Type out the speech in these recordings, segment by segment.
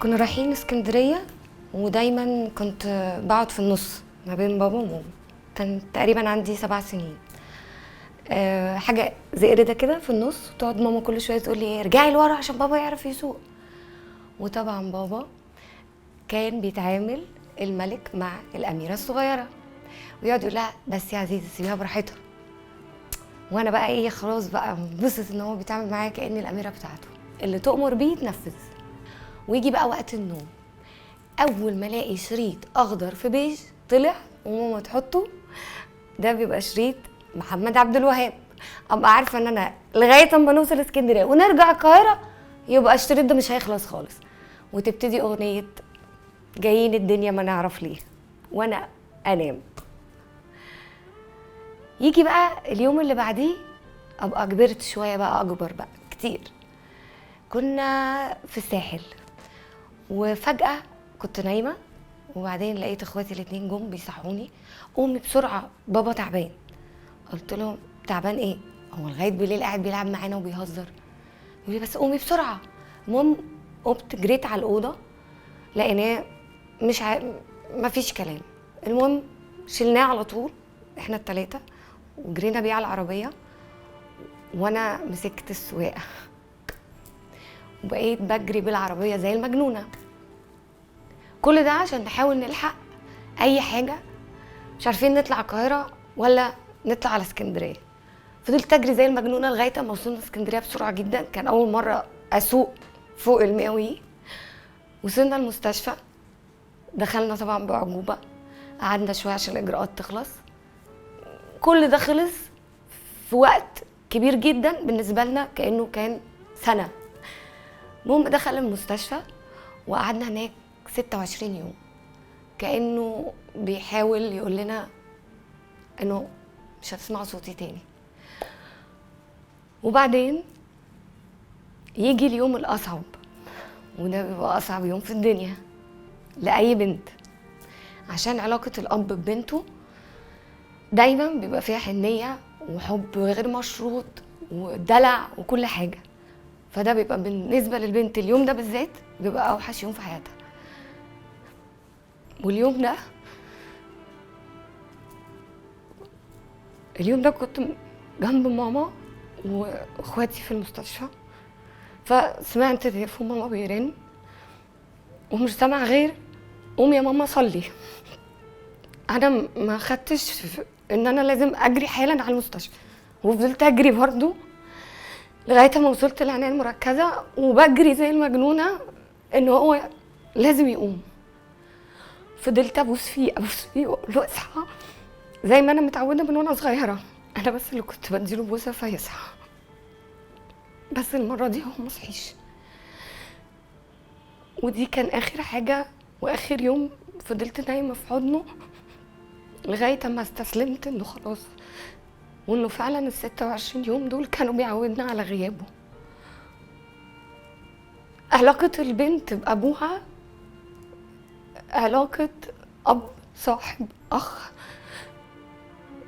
كنا رايحين اسكندريه، ودايما كنت بقعد في النص ما بين بابا وماما. كان تقريبا عندي 7 سنين. حاجه زي قردة كده في النص، وتقعد ماما كل شويه تقول لي ارجعي لورا عشان بابا يعرف يسوق. وطبعا بابا كان بيتعامل الملك مع الاميره الصغيره، ويقعد يقول لها بس يا عزيزه سيبيها براحتها. وانا بقى ايه، خلاص بقى انبسط ان هو بيتعامل معايا كاني الاميره بتاعته، اللي تؤمر بيه يتنفذ. ويجي بقى وقت النوم، اول ما الاقي شريط اخضر في بيج طلع وماما تحطه، ده بيبقى شريط محمد عبد الوهاب. ابقى عارفه ان انا لغايه اما نوصل اسكندريه ونرجع القاهره يبقى الشريط ده مش هيخلص خالص، وتبتدي اغنيه جايين الدنيا ما نعرف ليه، وانا انام. يجي بقى اليوم اللي بعديه ابقى كبرت شويه، بقى اكبر بقى كتير. كنا في الساحل، وفجاه كنت نايمه، وبعدين لقيت اخواتي الاتنين جم بيصحوني، قومي بسرعه بابا تعبان. قلت لهم تعبان ايه؟ هو لغايه بالليل قاعد بيلعب معانا وبيهزر. يقول لي بس قومي بسرعه. المهم قمت جريت على الاوضه، لقيناه مش مفيش كلام. المهم شلناه على طول احنا التلاته، وجرينا بيه على العربيه، وانا مسكت السواقه وبقيت بجري بالعربيه زي المجنونه. كل ده عشان نحاول نلحق اي حاجه، مش عارفين نطلع القاهره ولا نطلع على اسكندريه. فضلت اجري زي المجنونه لغايه ما وصلنا اسكندريه بسرعه جدا. كان اول مره اسوق فوق ال100. وصلنا المستشفى، دخلنا طبعا باعجوبه، قعدنا شويه عشان الاجراءات تخلص. كل ده خلص في وقت كبير جدا بالنسبه لنا، كانه كان سنه. المهم دخل المستشفى وقعدنا هناك 26 يوم، كانه بيحاول يقول لنا انه مش هتسمعوا صوتي تاني. وبعدين يجي اليوم الاصعب، وده بيبقى اصعب يوم في الدنيا لاي بنت، عشان علاقه الاب ببنته دايما بيبقى فيها حنيه وحب غير مشروط ودلع وكل حاجه. فده بيبقى بالنسبه للبنت اليوم ده بالذات بيبقى اوحش يوم في حياتها. واليوم ده كنت جنب ماما واخواتي في المستشفى، فسمعت تليفون ماما بيرن، ومش سامعه غير قوم يا ماما صلي. انا ما خدتش ان انا لازم اجري حالا على المستشفى، وفضلت اجري برضو لغايه ما وصلت العنايه المركزه، وبجري زي المجنونه ان هو لازم يقوم. فضلت ابوس فيه واقول له اصحى، زي ما انا متعوده من وانا صغيره. انا بس اللي كنت بديله بوسه فيصحى، بس المره دي هو مصحيش. ودي كان اخر حاجه واخر يوم فضلت نايمه في حضنه لغايه اما استسلمت انه خلاص، وانه فعلا ال26 يوم دول كانوا بيعودنا على غيابه. علاقه البنت بابوها علاقه اب صاحب اخ،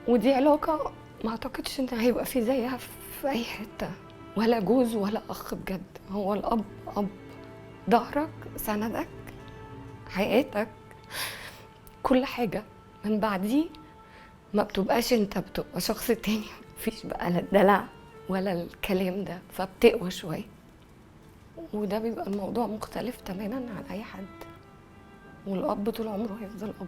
ودي علاقه ما اعتقدش ان هيبقى في زيها في اي حته، ولا جوز ولا اخ بجد. هو الاب اب، ظهرك، سندك، حياتك، كل حاجه. من بعديه ما بتبقاش انت، بتبقى شخص تاني. مفيش بقى لا الدلع ولا الكلام ده، فبتقوى شويه. وده بيبقى الموضوع مختلف تماما عن اي حد، والاب طول عمره هيفضل اب.